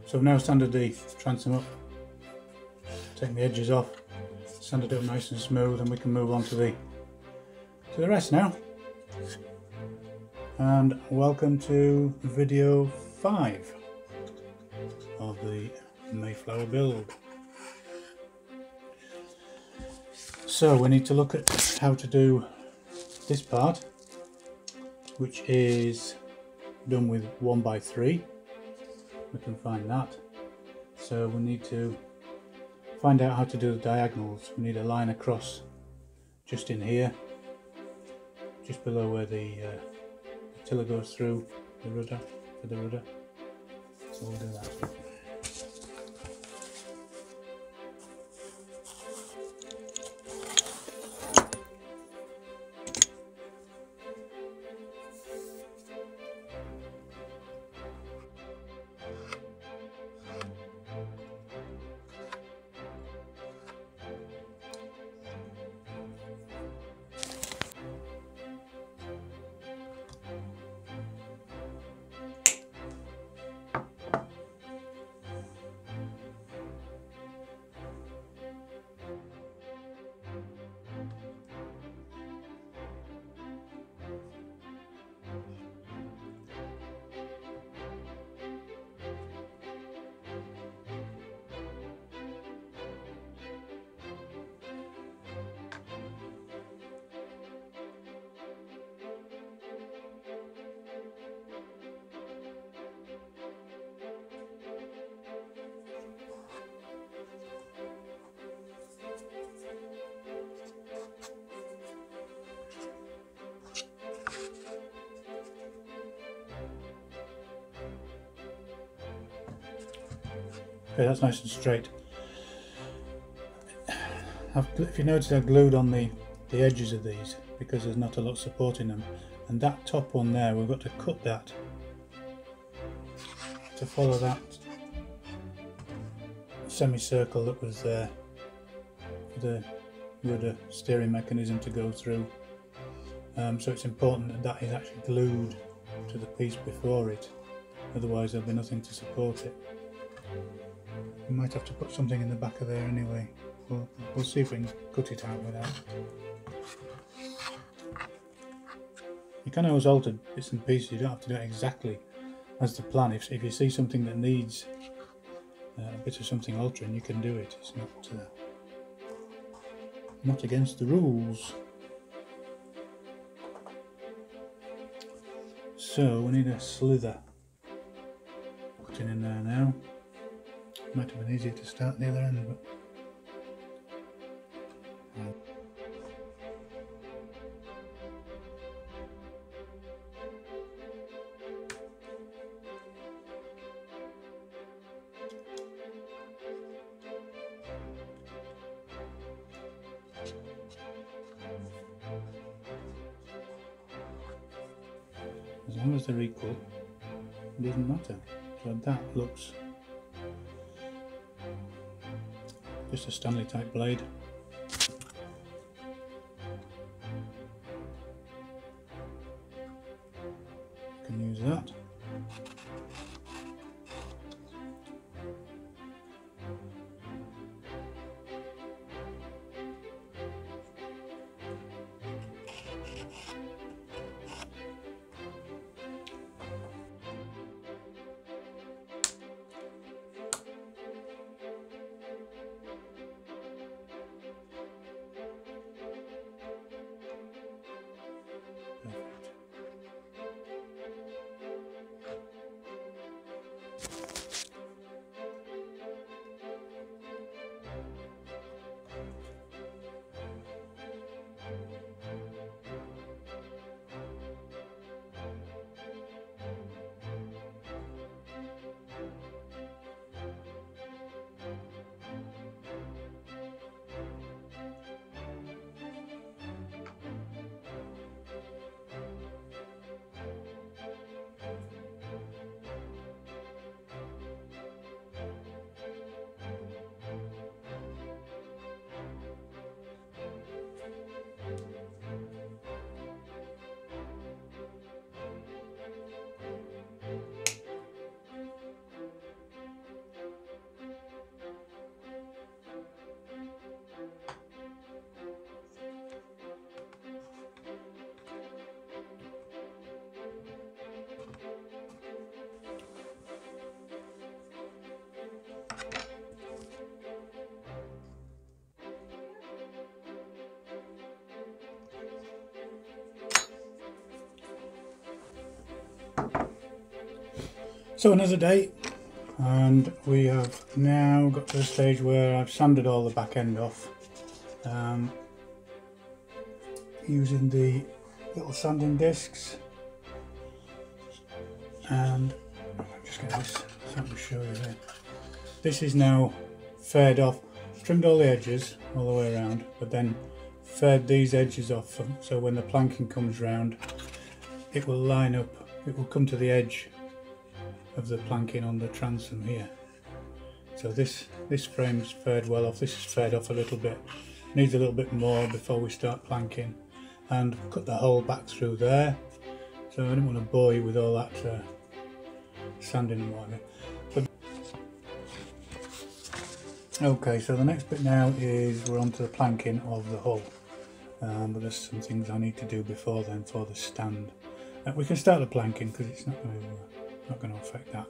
So I've now sanded the transom up, taken the edges off, sanded it up nice and smooth, and we can move on to the rest now. And welcome to video 5 of the Mayflower build. So we need to look at how to do this part, which is done with 1x3. We can find that. So we need to find out how to do the diagonals. We need a line across just in here, just below where the tiller goes through the rudder, for the rudder. So we'll do that. Okay, that's nice and straight. If you notice, I've glued on the edges of these because there's not a lot supporting them, and that top one there, we've got to cut that to follow that semicircle that was there for the rudder steering mechanism to go through. So it's important that that is actually glued to the piece before it, otherwise there'll be nothing to support it. We might have to put something in the back of there anyway. We'll see if we can cut it out without. You can always alter bits and pieces, you don't have to do it exactly as the plan. If you see something that needs a bit of something altering, you can do it. It's not against the rules. So we need a slither putting in there now. Might have been easier to start the other end, but as long as they're equal, it doesn't matter. So that looks just a Stanley type blade. You can use that. So another day, and we have now got to the stage where I've sanded all the back end off using the little sanding discs, and I'll just get this so I can show you there. This is now faired off, trimmed all the edges all the way around, but then faired these edges off, so when the planking comes round it will line up, it will come to the edge of the planking on the transom here. So this frame's faired well off, this is faired off a little bit, needs a little bit more before we start planking, and cut the hole back through there, so I don't want to bore you with all that sanding and whatnot. Okay, so the next bit now is we're onto the planking of the hull, but there's some things I need to do before then for the stand. We can start the planking because it's not going to affect that,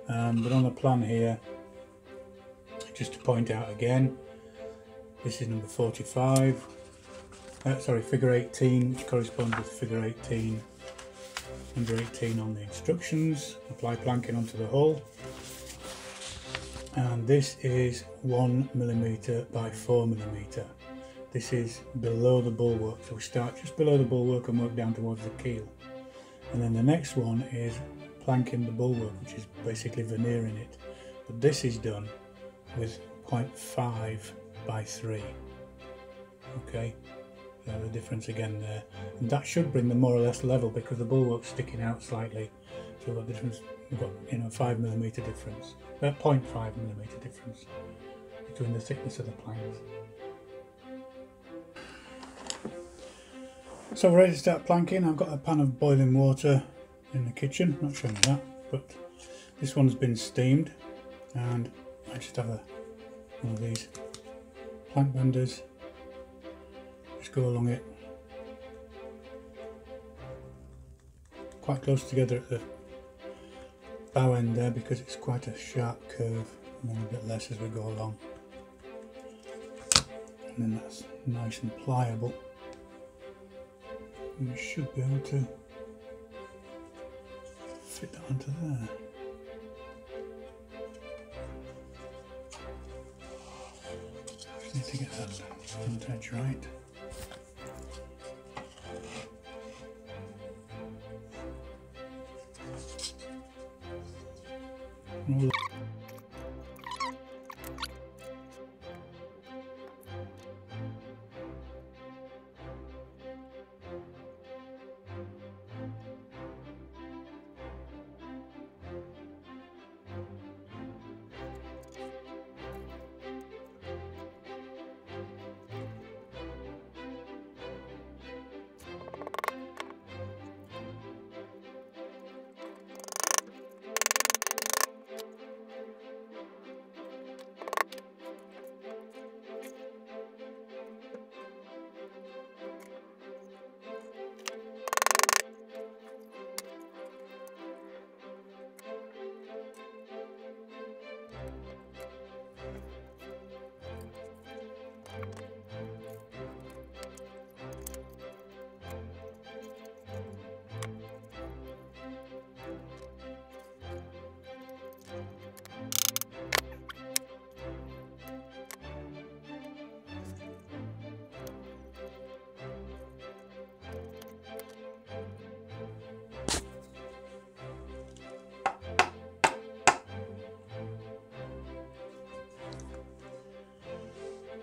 but on the plan here, just to point out again, this is number 45, sorry, figure 18, which corresponds with figure 18, number 18 on the instructions. Apply planking onto the hull, and this is 1mm by 4mm. This is below the bulwark, so we start just below the bulwark and work down towards the keel. And then the next one is planking the bulwark, which is basically veneering it, but this is done with 0.5 by 3. Okay, so the difference again there, and that should bring them more or less level because the bulwark's sticking out slightly, so we've got the difference, we've got 5mm difference, 0.5mm difference between the thickness of the planks. So we're ready to start planking. I've got a pan of boiling water in the kitchen, not showing you that, but this one's been steamed, and I just have one of these plank benders, just go along it quite close together at the bow end there because it's quite a sharp curve, and then a bit less as we go along, and then that's nice and pliable. You should be able to fit that onto there. Just need to get that front edge right.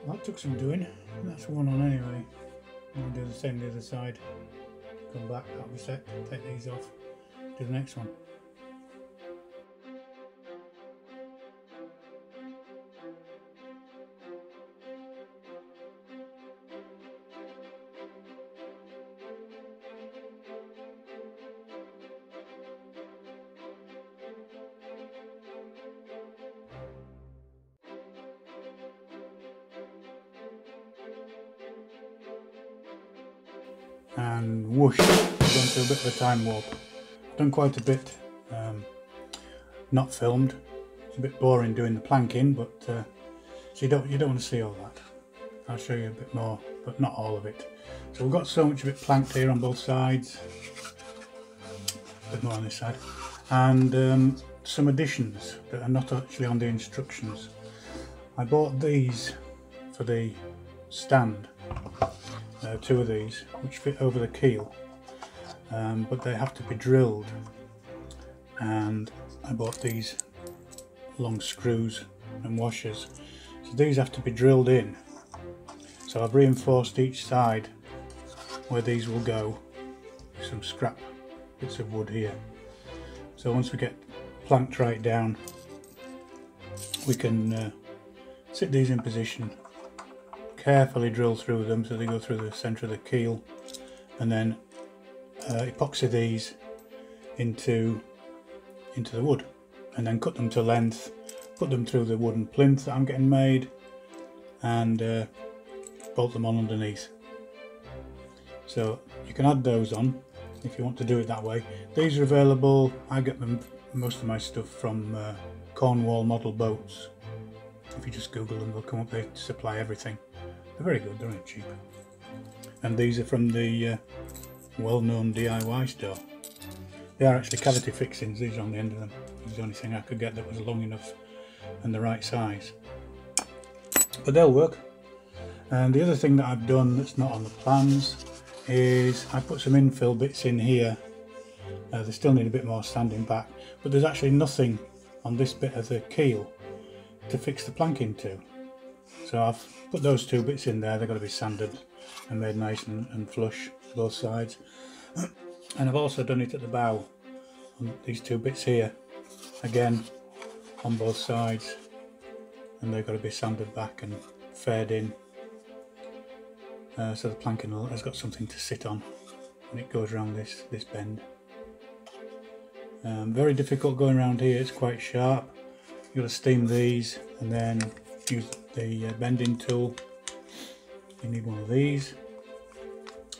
That took some doing. That's one on anyway. I'll do the same the other side. Come back, that'll be set. Take these off. Do the next one. And whoosh, I've gone through a bit of a time warp. I've done quite a bit not filmed. It's a bit boring doing the planking, but so you don't want to see all that. I'll show you a bit more, but not all of it. So we've got so much of it planked here on both sides, a bit more on this side, and some additions that are not actually on the instructions. I bought these for the stand, 2 of these which fit over the keel, but they have to be drilled, and I bought these long screws and washers, so these have to be drilled in. So I've reinforced each side where these will go with some scrap bits of wood here. So once we get planked right down, we can sit these in position, carefully drill through them so they go through the centre of the keel, and then epoxy these into the wood, and then cut them to length, put them through the wooden plinth that I'm getting made, and bolt them on underneath. So you can add those on if you want to do it that way. These are available, I get most of my stuff from Cornwall Model Boats. If you just Google them, they'll come up, they supply everything. They're very good, they're only cheap. And these are from the well-known DIY store. They are actually cavity fixings, these are on the end of them. This is the only thing I could get that was long enough and the right size. But they'll work. And the other thing that I've done that's not on the plans is I put some infill bits in here. They still need a bit more sanding back, but there's actually nothing on this bit of the keel to fix the plank into. So I've put those 2 bits in there. They've got to be sanded and made nice and flush both sides. And I've also done it at the bow on these 2 bits here, again on both sides, and they've got to be sanded back and faired in, so the planking has got something to sit on and it goes around this bend. Very difficult going around here, it's quite sharp. You've got to steam these and then use the bending tool. You need one of these.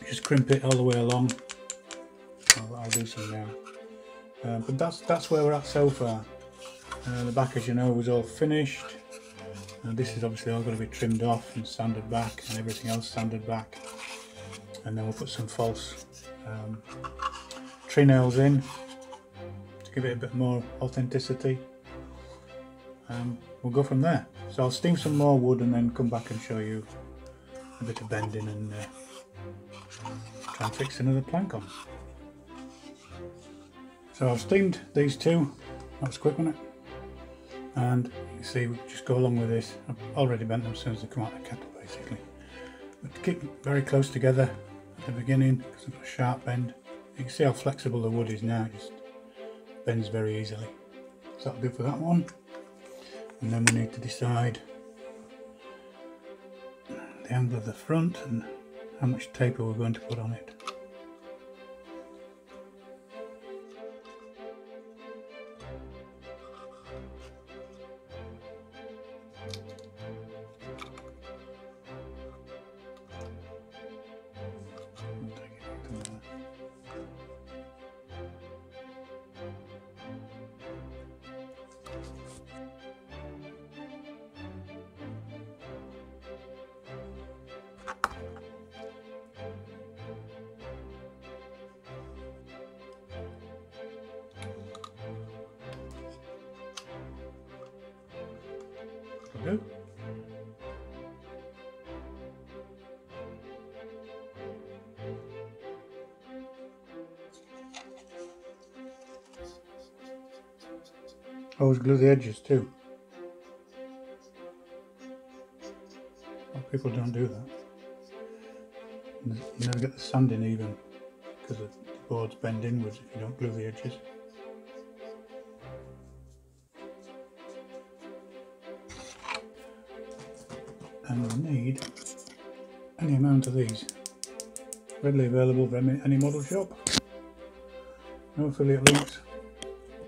Just crimp it all the way along. I'll do some now. But that's where we're at so far. The back, as you know, was all finished. This is obviously all going to be trimmed off and sanded back, and everything else sanded back. And then we'll put some false tree nails in to give it a bit more authenticity. We'll go from there. So I'll steam some more wood and then come back and show you a bit of bending and try and fix another plank on. So I've steamed these 2, that was quick, wasn't it? And you can see we just go along with this. I've already bent them as soon as they come out of the kettle basically. But keep them very close together at the beginning because they've got a sharp bend. You can see how flexible the wood is now, it just bends very easily. So that'll do for that one. And then we need to decide the angle of the front and how much taper we're going to put on it. Go. Always glue the edges too. Well, people don't do that. You never get the sanding even because the boards bend inwards if you don't glue the edges. And we'll need any amount of these, readily available from any model shop. No affiliate links,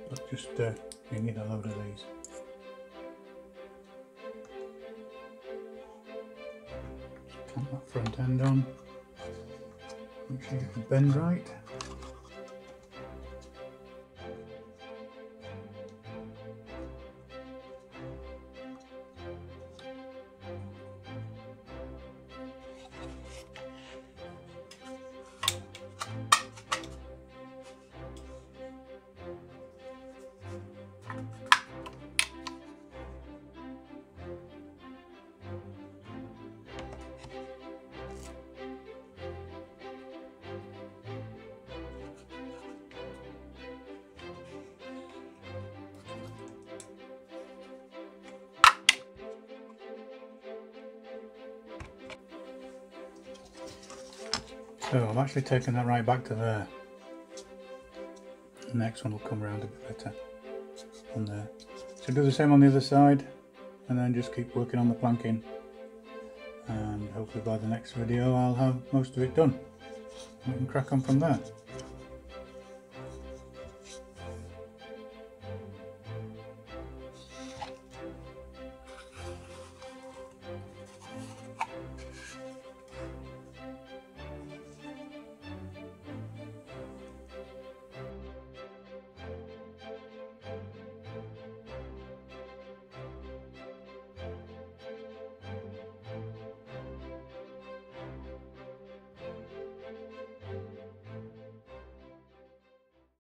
but just you need a load of these. Just clamp that front end on, make sure you get the bend right. So I've actually taken that right back to there. The next one will come around a bit better on there. So do the same on the other side, and then just keep working on the planking, and hopefully by the next video I'll have most of it done. We can crack on from there.